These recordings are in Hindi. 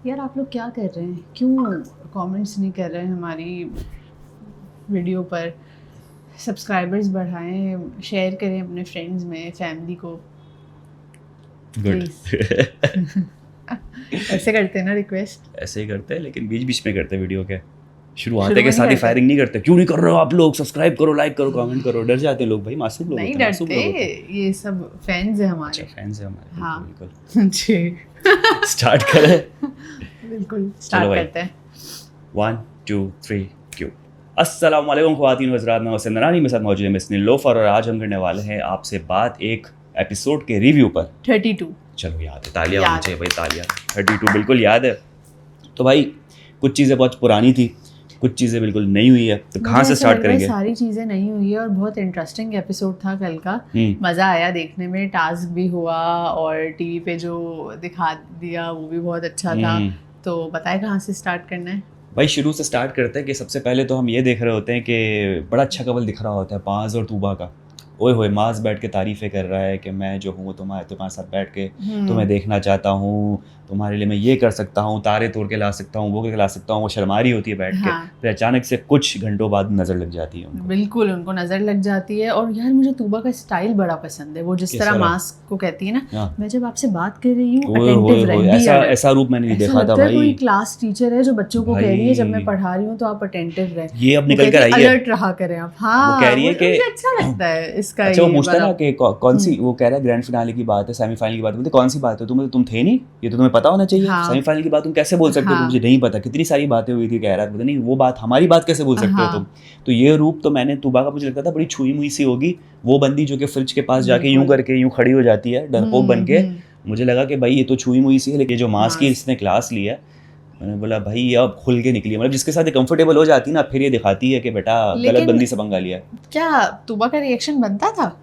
यार आप लोग क्या कर रहे हैं? क्यों कमेंट्स नहीं कर रहे हैं हमारी वीडियो पर? सब्सक्राइबर्स बढ़ाएं, शेयर करें अपने फ्रेंड्स में, फैमिली को गुड। प्लीज़। ऐसे करते हैं ना रिक्वेस्ट? ऐसे ही करते हैं, लेकिन बीच बीच में करते हैं वीडियो के। शुरुआत शुरू के में साथ ही नहीं करते? फायरिंग नहीं करते। क्यों नहीं कर रहे हो आप लोग? सब्सक्राइब करो, लाइक करो, कमेंट करो। डर जाते हैं लोग भाई, मासूम लोग नहीं होते हैं, मासूम डरते, लोग होते हैं। ये सब फैंस है हमारे। अच्छा, फैंस है हमारे। हाँ। बिल्कुल जी। स्टार्ट करें। बिल्कुल चलो स्टार्ट भाई। करते हैं। 1 2 3 क्यों। अस्सलाम वालेकुम ख्वातीन व हज़रात, मैं हुसैन नरानी, मेरे साथ मौजूद है मिस नीलोफर, और आज हम करने वाले हैं आपसे बात एक एपिसोड के रिव्यू पर। 32। चलो याद है, तालियां याद होनी चाहिए भाई, तालियां। 32 बिल्कुल याद है। तो भाई कुछ चीज़ें बहुत पुरानी थी, कुछ चीज़ें बिल्कुल नई हुई है, तो कहाँ मुझे से ऐसा स्टार्ट लग रहा है करेंगे? सारी चीज़ें नहीं हुई है और बहुत इंटरेस्टिंग एपिसोड था कल का। हम्म। मज़ा आया देखने में, टास्क भी हुआ और टीवी पे जो दिखा दिया वो भी बहुत अच्छा था। तो बताए कहाँ से स्टार्ट करना है? भाई शुरू से स्टार्ट करते हैं कि सबसे पहले तो हम ये देख रहे होते हैं कि बड़ा अच्छा कपल दिख रहा होता है माज और तूबा का। ओए होए, माज बैठ के तारीफ़ें कर रहा है कि मैं जो हूँ तुम्हारे तुम्हारे साथ बैठ के तुम्हें देखना चाहता हूँ, तुम्हारे लिए मैं ये कर सकता हूँ, तारे तोड़ के ला सकता हूँ, वो करके ला सकता हूँ। वो शर्मा रही होती है बैठ के। हाँ। फिर अचानक से कुछ घंटों बाद नज़र लग जाती है उनको। बिल्कुल उनको नज़र लग जाती है। और यार मुझे तूबा का स्टाइल बड़ा पसंद है, वो जिस किस तरह तरह? मास्क को कहती है ना, हाँ। मैं जब आपसे बात कर रही हूँ ओए होए अटेंटिव होए, रह, बी ऐसा अलर्ट। ऐसा रूप मैंने नहीं ऐसा देखा था लगता है कोई भाई। क्लास टीचर है जो बच्चों को कह रही है जब मैं भाई पढ़ा रही हूँ तो आप अटेंटिव रहें। ये अब वो निकल कर कहती आई है है। अलर्ट रहा करें आप। वो हाँ, कह रही है कि मुझे अच्छा लगता है इसका अच्छा, वो ये पूछता है वाला। ना कि कौन सी, वो कह रहा है ग्रैंड फिनाले की बात है, सेमीफाइनल की बात है। बोलते कौन सी बात है? तुम थे नहीं, ये तो तुम्हें पता होना चाहिए। हाँ सेमीफाइनल की बात तुम कैसे बोल सकते हो कि मुझे हाँ नहीं पता? कितनी सारी बातें हुई थी, कह रहा था। बोलते नहीं, वो बात हमारी बात कैसे बोल सकते हो तुम? हाँ। तो ये रूप तो मैंने तूबा का, मुझे लगता था बड़ी छुई मुई सी होगी वो बंदी जो कि फ्रिज के पास जाके यूं बिल्कुल। करके यूं खड़ी हो जाती है डरपोक बन के। मुझे लगा कि भाई ये तो छुई मुई सी है, लेकिन ये जो मास की मास इसने क्लास लिया है, मैंने बोला भाई ये अब खुल के निकली है। मतलब जिसके साथ कंफर्टेबल हो जाती है ना, फिर ये दिखाती है कि बेटा गलत लेकिन बंदी से पंगा लिया है। क्या तूबा का रिएक्शन बनता था?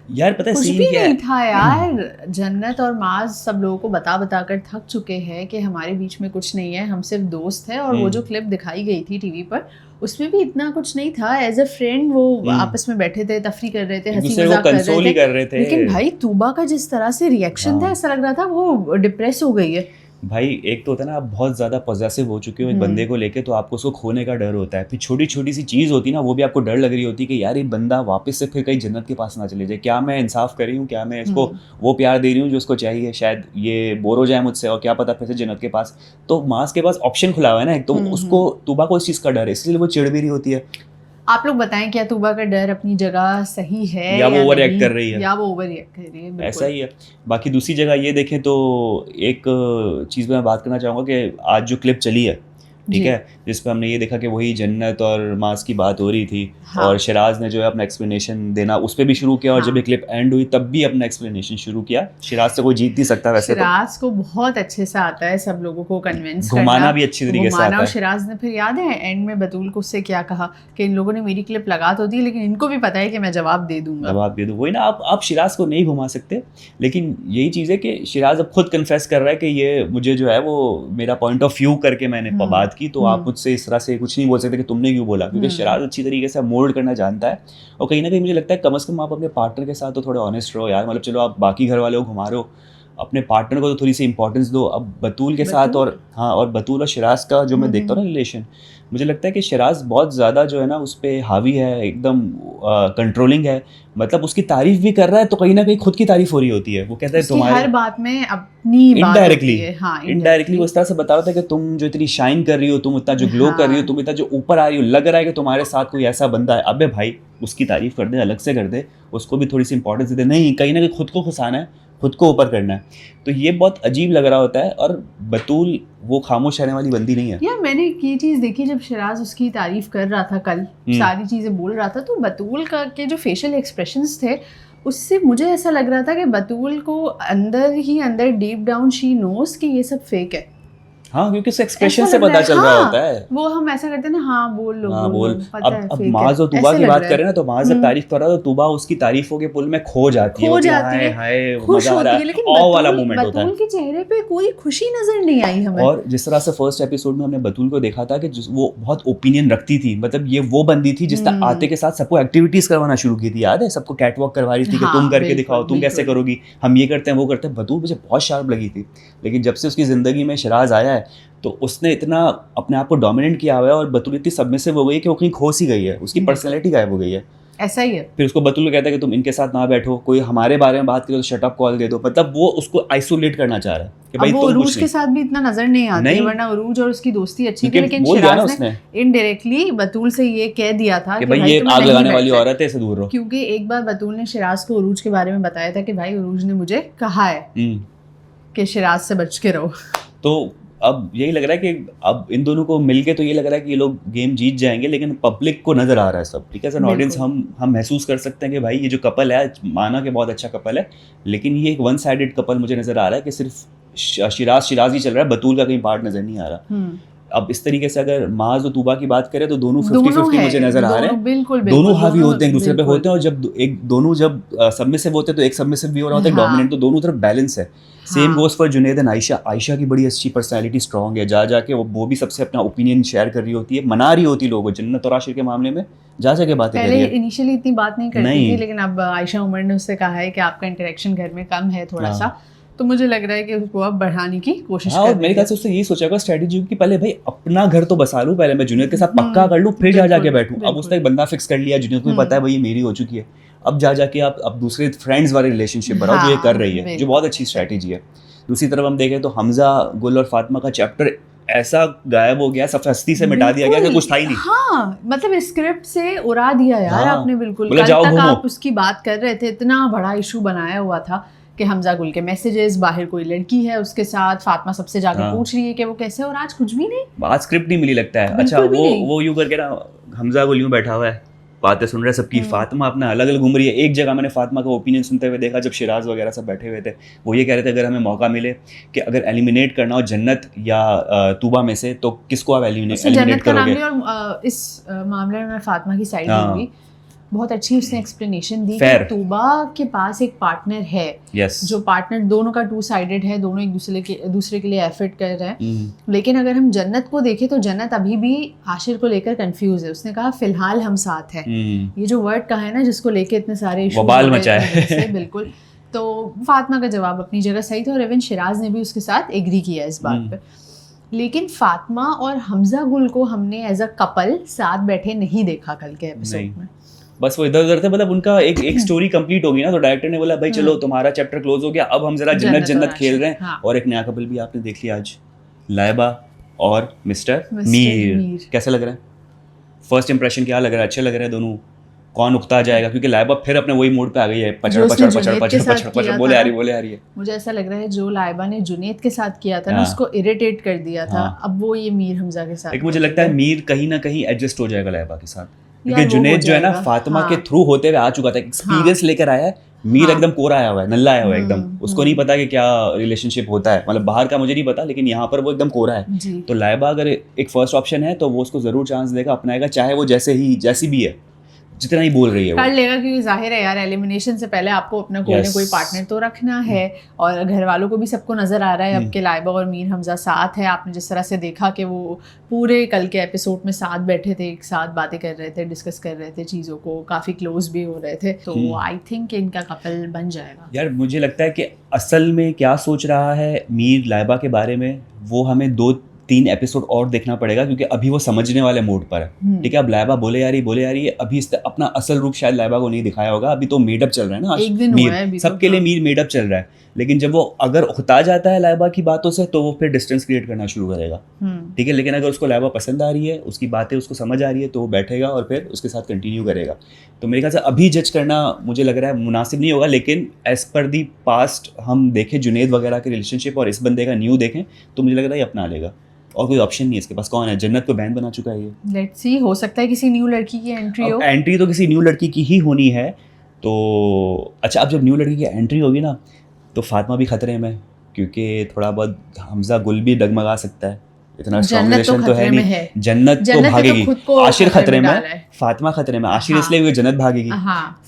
यार पता है कुछ सीन भी क्या नहीं है? था यार। जन्नत और माज सब लोगों को बता बता कर थक चुके हैं कि हमारे बीच में कुछ नहीं है, हम सिर्फ दोस्त हैं। और वो जो क्लिप दिखाई गई थी टीवी पर, उसमें भी इतना कुछ नहीं था। एज अ फ्रेंड वो आपस में बैठे थे, तफरी कर रहे थे, एक हंसी दूसरे को मजाक कर कंसोल रहे ही थे। कर रहे थे। लेकिन भाई तूबा का जिस तरह से रिएक्शन था, ऐसा लग रहा था वो डिप्रेस हो गई है। भाई एक तो होता है ना, आप बहुत ज़्यादा पॉजेसिव हो चुके हो एक बंदे को लेके, तो आपको उसको खोने का डर होता है। फिर छोटी छोटी सी चीज़ होती है ना, वो भी आपको डर लग रही होती है कि यार ये बंदा वापस से फिर कहीं जन्नत के पास ना चले जाए। क्या मैं इंसाफ कर रही हूँ? क्या मैं इसको वो प्यार दे रही हूँ जो उसको चाहिए? शायद ये बोर हो जाए मुझसे, और क्या पता फिर से जन्नत के पास। तो मास के पास ऑप्शन खुला हुआ है ना एक, तो उसको तूबा को इस चीज़ का डर है, इसलिए वो चिढ़ भी रही होती है। आप लोग बताएं, क्या तूबा का डर अपनी जगह सही है या वो ओवर नहीं? एक्ट कर रही है, या वो ओवर रिएक्ट कर रही है? ऐसा बिल्कुल। ही है। बाकी दूसरी जगह ये देखें तो एक चीज़ मैं बात करना चाहूँगा कि आज जो क्लिप चली है, ठीक जी। है, जिस पे हमने ये देखा कि वही जन्नत और मास की बात हो रही थी, हाँ। और शिराज ने जो है अपना एक्सप्लेनेशन देना उस पर भी शुरू किया, और जब ये हाँ। क्लिप एंड हुई तब भी अपना एक्सप्लेनेशन शुरू किया। शिराज से कोई जीत नहीं सकता वैसे तो। शिराज को बहुत अच्छे से आता है सब लोगों को कन्विंस करना, घुमाना भी अच्छी तरीके से घुमाना। आता और है। शिराज ने फिर याद है एंड में बतूल को उससे क्या कहा कि इन लोगों ने मेरी क्लिप लगा तो दी, लेकिन इनको भी पता है कि मैं जवाब दे दूंगा। जवाब दे दूँ, वही ना। आप शिराज को नहीं घुमा सकते, लेकिन यही चीज़ है कि शिराज अब खुद कन्फेस कर रहा है कि ये मुझे जो है वो मेरा पॉइंट ऑफ व्यू करके मैंने बात की, तो आप मुझसे इस तरह से कुछ नहीं बोल सकते कि तुमने क्यों बोला, क्योंकि शिराज अच्छी तरीके से मोल्ड करना जानता है। और कहीं ना कहीं मुझे लगता है कम से कम आप अपने पार्टनर के साथ तो थोड़े ऑनेस्ट रहो यार। मतलब चलो आप बाकी घर वालों को घुमा रहे हो, अपने पार्टनर को तो थोड़ी सी इंपॉर्टेंस दो। अब बतूल के साथ, और हाँ, और बतूल और शिराज का जो मैं देखता हूँ ना रिलेशन, मुझे लगता है कि शिराज बहुत ज़्यादा जो है ना उस पर हावी है, एकदम कंट्रोलिंग है। मतलब उसकी तारीफ भी कर रहा है तो कहीं ना कहीं खुद की तारीफ हो रही होती है। वो कहता है तुम्हारे हर बात में अपनी बात होती है। हाँ, इनडायरेक्टली वो इस तरह से बता रहा था कि तुम जो इतनी शाइन कर रही हो, तुम इतना जो ग्लो कर रही हो, तुम इतना जो ऊपर आ रही हो, लग रहा है कि तुम्हारे साथ कोई ऐसा बंदा है। अबे भाई उसकी तारीफ कर दे, अलग से कर दे, उसको भी थोड़ी सी इंपॉर्टेंस दे दे। नहीं, कहीं ना कहीं खुद को खुशाना है, खुद को ऊपर करना है। तो ये बहुत अजीब लग रहा होता है। और बतूल वो खामोश रहने वाली बंदी नहीं है यार। मैंने ये चीज़ देखी जब शिराज उसकी तारीफ कर रहा था कल, सारी चीज़ें बोल रहा था, तो बतूल का के जो फेशियल एक्सप्रेशंस थे उससे मुझे ऐसा लग रहा था कि बतूल को अंदर ही अंदर डीप डाउन शी नोस कि ये सब फेक है। हाँ, क्योंकि उसके एक्सप्रेशन से पता चल रहा होता है। वो हम ऐसा करते हैं ना, हाँ बोल लो, हाँ बोल। पता है अब फेक माज है, और तूबा ऐसे की लग बात रहा करें है। ना, तो माज जब तारीफ कर रहा है तो तूबा उसकी तारीफों के पुल में खो जाती है, जाती है, हाय खुश मजा आ रहा होती है। है, लेकिन ऑ वाला मोमेंट होता है। बतूल के चेहरे पे कोई खुशी नजर नहीं आई हमें। और जिस तरह से फर्स्ट एपिसोड में हमने बतूल को देखा था कि वो बहुत ओपिनियन रखती थी, मतलब ये वो बंदी थी जिसने आते के साथ सबको एक्टिविटीज करवाना शुरू की थी, याद है? सबको कैटवॉक करवा रही थी कि तुम करके दिखाओ, तुम कैसे करोगी, हम ये करते हैं वो करते हैं। बतूल मुझे बहुत शार्प लगी थी, लेकिन जब से उसकी जिंदगी में शिराज आया है है, तो उसने इतना अपने आप को डोमिनेट किया हुआ है और बतूल इतनी सबमिसिव हो गई है कि वो कहीं खो सी गई है, उसकी पर्सनैलिटी गायब हो गई है। ऐसा ही है। फिर उसको बतूल कहता है कि तुम इनके साथ ना बैठो, कोई हमारे बारे में बात करे तो शट अप कॉल दे दो, मतलब वो उसको आइसोलेट करना चाह रहा है कि भाई अब वो तुम उरूज कुछ के नहीं। साथ भी इतना नजर नहीं आती, नहीं। वरना उरूज और उसकी दोस्ती अच्छी थी, क्योंकि लेकिन बोल दिया ना शिराज ने उसने इनडायरेक्टली बतूल से ये कह दिया था कि भाई ये तुम्हें आग नहीं लगाने वाली बैठना है। औरत है, इससे दूर रहो। क्योंकि एक बार बतूल ने शिराज को उरूज के बारे में बताया था कि भाई उरूज ने मुझे कहा है कि शिराज से बच के रहो। तो अब यही लग रहा है कि अब इन दोनों को मिलके तो ये लग रहा है कि ये लोग गेम जीत जाएंगे, लेकिन पब्लिक को नजर आ रहा है सब, ठीक है, एज एन ऑडियंस हम महसूस कर सकते हैं कि भाई ये जो कपल है, माना कि बहुत अच्छा कपल है, लेकिन ये एक वन साइडेड कपल मुझे नजर आ रहा है कि सिर्फ शिराज ही चल रहा है, बतूल का कहीं पार्ट नजर नहीं आ रहा। अब इस तरीके से अगर माज और तूबा की बात करें तो दोनों 50-50 मुझे नजर आ रहे हैं, बिल्कुल दोनों हावी होते हैं एक दूसरे पे होते हैं, और जब दोनों जब सबमिसिव होते हैं तो एक सबमिसिव भी हो रहा होता है, डोमिनेंट, तो दोनों तरफ बैलेंस है। Same goes for Junaid and Ayesha की बड़ी अच्छी पर्सनैलिटी, स्ट्रॉन्ग है, जा जाके वो भी सबसे अपना ओपिनियन शेयर कर रही होती है, मना रही होती है लोगों को। जन्नत और आशिर के मामले में जा जाके बातें कर रही है। पहले इनिशियली इतनी बात नहीं करती थी, लेकिन अब आयशा उमर ने उससे कहा है कि आपका इंटरेक्शन घर में कम है थोड़ा सा, तो मुझे लग रहा है कि उसको अब बढ़ाने की कोशिश कर रही है। मेरे ख्याल से उससे यही सोचा होगा स्ट्रेटेजी कि पहले भाई अपना घर तो बसा लूं, पहले मैं जुनैद के साथ पक्का कर लूं, फिर जा जाके बैठूं। अब उसने एक बंदा फिक्स कर लिया, जुनैद को भी पता है भाई ये मेरी हो चुकी है, अब जा जाके आप अब दूसरे फ्रेंड्स वाले रिलेशनशिप बनाओ, जो ये कर रही है, जो बहुत अच्छी स्ट्रेटेजी है। दूसरी तरफ हम देखें तो हमजा, गुल और फातिमा का चैप्टर ऐसा गायब हो गया, सफास्ती से मिटा दिया गया कि कुछ था ही नहीं। हाँ, मतलब स्क्रिप्ट से उड़ा दिया यार आपने बिल्कुल। कल तक आप उसकी बात कर रहे थे, इतना बड़ा इशू बनाया हुआ था कि हमजा गुल के मैसेजेस, बाहर कोई लड़की है उसके साथ, फातिमा सबसे जाके पूछ रही है कि वो कैसे, और आज कुछ भी नहीं, आज स्क्रिप्ट नहीं मिली लगता है। अच्छा वो यूं करके ना हमजा गुल यूं बैठा हुआ है, बातें सुन रहे हैं सबकी, फातिमा अपना अलग अलग घूम रही है। एक जगह मैंने फातिमा का ओपिनियन सुनते हुए देखा जब शिराज वगैरह सब बैठे हुए थे, वो ये कह रहे थे अगर हमें मौका मिले कि अगर एलिमिनेट करना हो जन्नत या तूबा में से तो किसको आप एलिमिनेट करोगे। और इस मामले में मैं फातिमा की साइड लूंगी। बहुत अच्छी उसने एक्सप्लेनेशन दी कि तूबा के पास एक पार्टनर है, जो पार्टनर दोनों का टू साइडेड है, दोनों एक दूसरे के लिए एफर्ट कर रहे हैं। लेकिन अगर हम जन्नत को देखें तो जन्नत अभी भी आशिर को लेकर कंफ्यूज है। उसने कहा फिलहाल हम साथ हैं, ये जो वर्ड कहा है ना जिसको लेके इतने सारे इश्यूज बवाल मचा है बिल्कुल। तो फातिमा का जवाब अपनी जगह सही था, और इवन शिराज ने भी उसके साथ एग्री किया इस बात पे। लेकिन फातिमा और हमजा गुल को हमने एज अ कपल साथ बैठे नहीं देखा कल के एपिसोड में। बस वो इधर उधर थे, मतलब उनका एक स्टोरी कंप्लीट होगी ना, तो डायरेक्टर ने बोला भाई चलो तुम्हारा चैप्टर क्लोज हो गया, अब हम जरा जन्नत खेल रहे हैं। और एक नया कपल भी आपने देख लिया आज, लाइबा और मिस्टर मीर। कैसा लग रहा है? फर्स्ट इंप्रेशन क्या लग रहा है? अच्छे लग रहे हैं दोनों? कौन उकता जाएगा? क्योंकि लाइबा फिर अपने वही मूड पे आ गई है, पचड़ बोले आ रही है। मुझे ऐसा लग रहा है जो लाइबा ने जुनैद के साथ किया था ना, उसको इरिटेट कर दिया था, अब वो ये मीर हमजा के साथ। मुझे लगता है मीर कहीं ना कहीं एडजस्ट हो जाएगा लाइबा के साथ, क्योंकि जुनैद जो है ना फातिमा के थ्रू होते हुए आ चुका था, एक्सपीरियंस लेकर आया है। मीर एकदम कोरा आया हुआ है, नल्ला आया हुआ है एकदम, उसको नहीं पता कि क्या रिलेशनशिप होता है, मतलब बाहर का मुझे नहीं पता, लेकिन यहाँ पर वो एकदम कोरा है। तो लाइबा अगर एक फर्स्ट ऑप्शन है तो वो उसको जरूर चांस देगा, अपनाएगा, चाहे वो जैसी भी है, जितना ही बोल रही है कर लेगा, क्योंकि जाहिर है यार एलिमिनेशन से पहले आपको अपना कोई ना कोई पार्टनर तो रखना है। और घर वालों को भी सबको नजर आ रहा है अब के लाइबा और मीर हमजा साथ है। आपने जिस तरह से देखा कि वो पूरे कल के एपिसोड में साथ बैठे थे, एक साथ बातें कर रहे थे, डिस्कस कर रहे थे चीज़ों को, काफ़ी क्लोज भी हो रहे थे, तो आई थिंक इनका कपल बन जाएगा। यार मुझे लगता है कि असल में क्या सोच रहा है मीर लाइबा के बारे में, वो हमें 2-3 एपिसोड और देखना पड़ेगा, क्योंकि अभी वो समझने वाले मूड पर है। ठीक है, अब लाइबा बोले आ रही है, अभी अपना असल रूप शायद लाइबा को नहीं दिखाया होगा, अभी तो मेडअप चल रहा है ना, एक दिन हुआ है मीर सबके लिए मीर मेडअप चल रहा है। लेकिन जब वो अगर उकता जाता है लाइबा की बातों से तो वो फिर डिस्टेंस क्रिएट करना शुरू करेगा। ठीक है, लेकिन अगर उसको लाइबा पसंद आ रही है, उसकी बातें उसको समझ आ रही है, तो वो बैठेगा और फिर उसके साथ कंटिन्यू करेगा। तो मेरे ख्याल से अभी जज करना मुझे लग रहा है मुनासिब नहीं होगा, लेकिन एज पर दी पास्ट हम देखें जुनैद वगैरह के रिलेशनशिप और इस बंदे का न्यू देखें तो मुझे लग रहा है ये अपना लेगा, और कोई ऑप्शन नहीं है इसके पास। कौन है? जन्नत को बैन बना चुका है ये। लेट्स सी, हो सकता है किसी न्यू लड़की की एंट्री हो। एंट्री तो किसी न्यू लड़की की ही होनी है। तो अच्छा, अब जब न्यू लड़की की एंट्री होगी ना तो फातिमा भी खतरे में, क्योंकि थोड़ा बहुत हमजा गुल भी डगमगा सकता है, इतना स्ट्रॉन्ग रिलेशन तो है नहीं। जन्नत तो भागेगी, आशिर खतरे में, फातिमा खतरे में। आशिर इसलिए क्योंकि जन्नत भागेगी,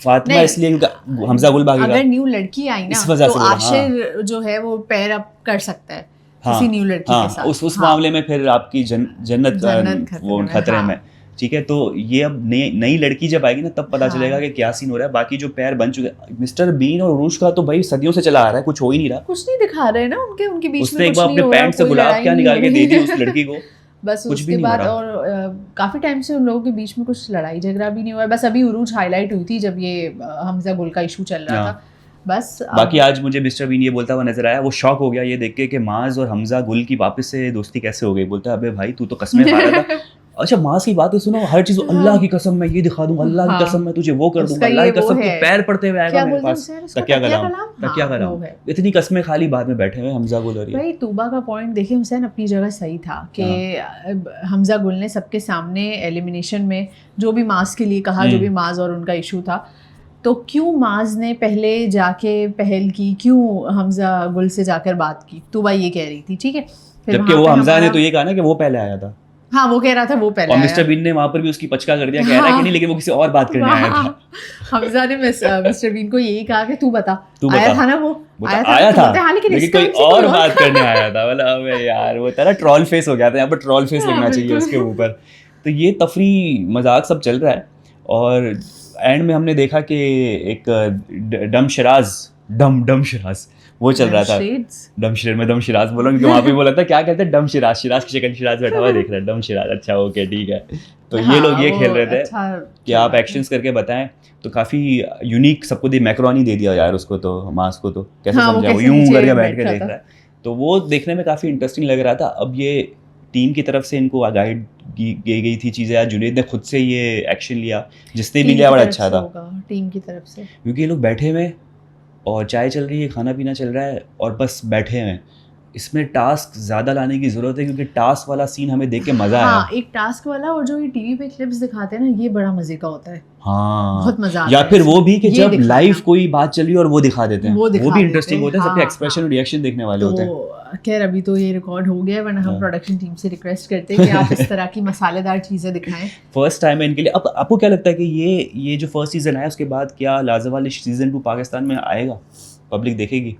फातिमा इसलिए क्योंकि हमजा गुल भागेगा। अगर न्यू लड़की आई ना तो आशिर जो है वो पैर अप कर सकता है किसी न्यू लड़की के साथ। उस मामले में फिर आपकी जन्नत वो खतरे में। ठीक है, तो ये अब नई लड़की जब आएगी ना तब पता हाँ। चलेगा कि क्या सीन हो रहा है। बाकी जो पैर बन चुके हैं, मिस्टर बीन और उरुश का तो भाई सदियों से चला आ रहा है, कुछ हो ही नहीं रहा। कुछ नहीं दिखा रहे ना उनके बीच उसने में, एक कुछ बार नहीं अपने हो रहा, पैंट से कोई गुलाब लड़ाई क्या नहीं निकाल हो के रही दे दी उस लड़की को। बस कुछ भी उसके नहीं हो बाद रहा। और काफ़ी टाइम से उन लोगों के बीच में कुछ लड़ाई झगड़ा भी नहीं हुआ है। बस अभी उरूज हाईलाइट हुई थी जब ये हमजा गुल का इशू चल रहा हाँ। था, बस। बाकी आज मुझे मिस्टर बीन ये बोलता हुआ नजर आया, वो शॉक हो गया ये देख के कि माज और हमजा गुल की वापस से दोस्ती कैसे हो गई। बोलता है अबे भाई तू तो कस्में खा रहा था। अच्छा माज की बात है सुनो, हर चीज अल्लाह की कसम मैं ये दिखा दूंगा, अल्लाह की कसम मैं तुझे वो कर दूंगा, अल्लाह की कसम तू पैर पड़ते हुए आएगा मेरे पास। तकिया कलाम, तकिया कलाम। इतनी कस्में खाली बाद में बैठे हुए हमजा गुल और ये। भाई तूबा का पॉइंट देखिए हुसैन अपनी जगह सही था कि हमजा गुल ने सबके सामने एलिमिनेशन में जो भी माज के लिए कहा, जो भी माज और उनका इशू था, तो क्यों माज ने पहले जाके पहल की, क्यों हमजा गुल से जाकर बात की? तूबा ये कह रही थी, ठीक है। जबकि वो हमजा ने तो ये कहा ना कि वो पहले आया था। हाँ वो कह रहा था वो पहले और आया। मिस्टर बीन ने वहां पर भी उसकी पचका कर दिया, कह रहा है कि नहीं लेकिन वो किसी और बात करने आया था। हमजा ने मिस्टर बीन को यही कहा कि तू बता आया था ना वो आया था लेकिन कोई और बात करने आया था। मतलब अबे यार वो तेरा ट्रोल फेस हो गया था, यहाँ पर ट्रोल फेस लगना चाहिए उसके ऊपर। तो ये तफरी मजाक सब चल रहा है और एंड में हमने देखा कि एक डम शिराज वो चल रहा था। डम शिराज बोलो क्योंकि वहाँ पे बोला था क्या कहते हैं डम शिराज की शक्ल शिराज बैठा हुआ देख रहा है, डम शिराज। अच्छा ओके ठीक है। तो ये लोग ये खेल रहे थे कि आप एक्शंस करके बताएं, तो काफ़ी यूनिक सबको मैकरोनी दे दिया यार उसको, तो मास को तो कैसे समझा, वो यूं करके बैठ के देख रहा है। तो वो देखने में काफ़ी इंटरेस्टिंग लग रहा था। अब ये टीम की तरफ से इनको गाइड की गई थी चीज़ें, या जुनेद ने खुद से ये एक्शन लिया, जिसने भी लिया बड़ा अच्छा था टीम की तरफ से, क्योंकि ये लोग बैठे हुए और चाय चल रही है, खाना पीना चल रहा है और बस बैठे हैं। इसमें टास्क ज़्यादा लाने की ज़रूरत है क्योंकि टास्क वाला सीन हमें देख के मज़ा आया। हाँ, एक टास्क वाला, और जो ये टीवी पे क्लिप्स दिखाते हैं ना, ये बड़ा मजे का होता है। हाँ बहुत मजा आता या है। फिर वो भी कि जब लाइव कोई बात चल रही है और वो दिखा देते हैं, वो भी इंटरेस्टिंग होता है। सबके हाँ, एक्सप्रेशन और रिएक्शन देखने वाले होते हैं। खैर अभी तो ये रिकॉर्ड हो गया है, वरना हम प्रोडक्शन टीम से रिक्वेस्ट करते हैं कि आप इस तरह की मसालेदार चीज़ें दिखाएं। फर्स्ट टाइम है इनके लिए। अब आपको क्या लगता है कि ये जो फर्स्ट सीजन आया उसके बाद क्या लाजवालिश सीजन 2 पाकिस्तान में आएगा, पब्लिक देखेगी?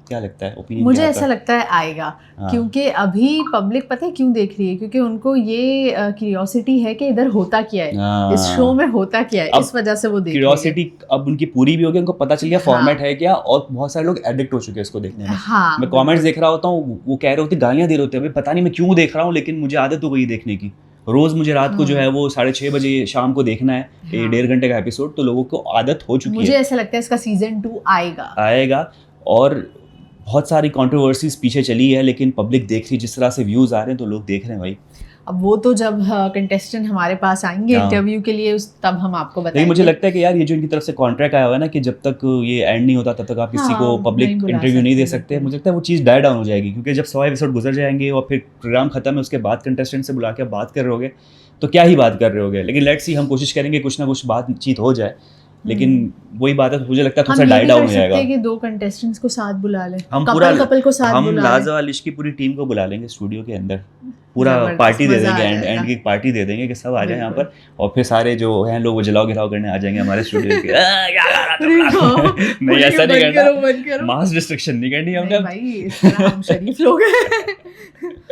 क्या लगता है ओपिनियन? मुझे ऐसा लगता है आएगा। हाँ। क्योंकि अभी पब्लिक पता है क्यों देख रही है, क्योंकि उनको ये क्यूरियोसिटी है कि इधर होता क्या है, इस शो में होता क्या है, इस वजह से वो देख रही है। क्यूरियोसिटी अब उनकी पूरी भी हो गई, उनको पता चल गया फॉर्मेट है क्या, और बहुत सारे लोग एडिक्ट हो चुके हैं इसको देखने में। हाँ, मैं कमेंट्स देख रहा होता हूँ, वो कह रहे होते, गालियां दे रहे होते हैं, पता नहीं मैं क्यों देख रहा हूँ, लेकिन मुझे आदत हो गई देखने की। रोज मुझे रात को जो है वो 6:30 बजे शाम को देखना है, 1.5 घंटे का एपिसोड, तो लोगों को आदत हो चुकी है। मुझे ऐसा लगता है इसका सीजन 2 आएगा और बहुत सारी कंट्रोवर्सीज पीछे चली है, लेकिन पब्लिक देख रही, जिस तरह से व्यूज आ रहे हैं तो लोग देख रहे हैं भाई। अब वो तो जब कंटेस्टेंट हमारे पास आएंगे इंटरव्यू के लिए तब हम आपको बताएंगे। लेकिन मुझे लगता है कि यार ये जो इनकी तरफ से कॉन्ट्रैक्ट आया हुआ है ना कि जब तक ये एंड नहीं होता तब तक आप किसी को पब्लिक इंटरव्यू नहीं दे सकते, मुझे लगता है वो चीज़ डाई डाउन हो जाएगी। क्योंकि जब 100 एपिसोड गुजर जाएंगे और फिर प्रोग्राम खत्म है, उसके बाद कंटेस्टेंट से बुला के बात कर रहे होगे तो क्या ही बात कर रहे होगे। लेकिन लेट्स सी, हम कोशिश करेंगे कुछ ना कुछ बातचीत हो जाए, लेकिन वही बात है, मुझे लगता है थोड़ा सा डाई डाउन हो जाएगा। कि 2 कंटेस्टेंट्स को साथ बुला लें, हम पूरा कपल को साथ बुला लें, हम लाजवालिश की पूरी टीम को बुला लेंगे स्टूडियो के अंदर, पूरा पार्टी दे देंगे, एंड की पार्टी दे देंगे कि सब आ जाए यहाँ पर, और फिर सारे जो हैं लोग वो जलाओ गिराओ करने आ जाएंगे हमारे स्टूडियो के। नहीं ऐसा नहीं करना, मास डिस्ट्रक्शन नहीं करनी हमने भाई, इस तरह हम शरीफ लोग हैं।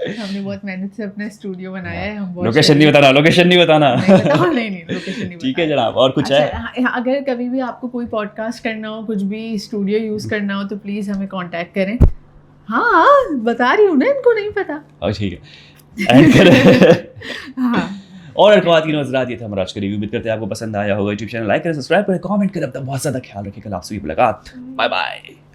हमने बहुत मेहनत से अपना स्टूडियो बनाया है। हम लोकेशन नहीं बताना, लोकेशन नहीं बताना। नहीं लोकेशन नहीं। ठीक है जनाब, और कुछ है? अगर कभी भी आपको कोई पॉडकास्ट करना हो, कुछ भी स्टूडियो यूज करना हो, तो प्लीज हमें कांटेक्ट करें। हाँ बता रही हूँ ना, इनको नहीं पता। ठीक है। हाँ। और अरकात की नज़रात, ये था हमारा आज का रिव्यू। उम्मीद करते हैं आपको पसंद आया होगा। यूट्यूब चैनल लाइक करें, सब्सक्राइब करें, कमेंट करें। अपना बहुत ज़्यादा ख्याल रखिए। कल आपसे भी मुलाकात। Bye bye.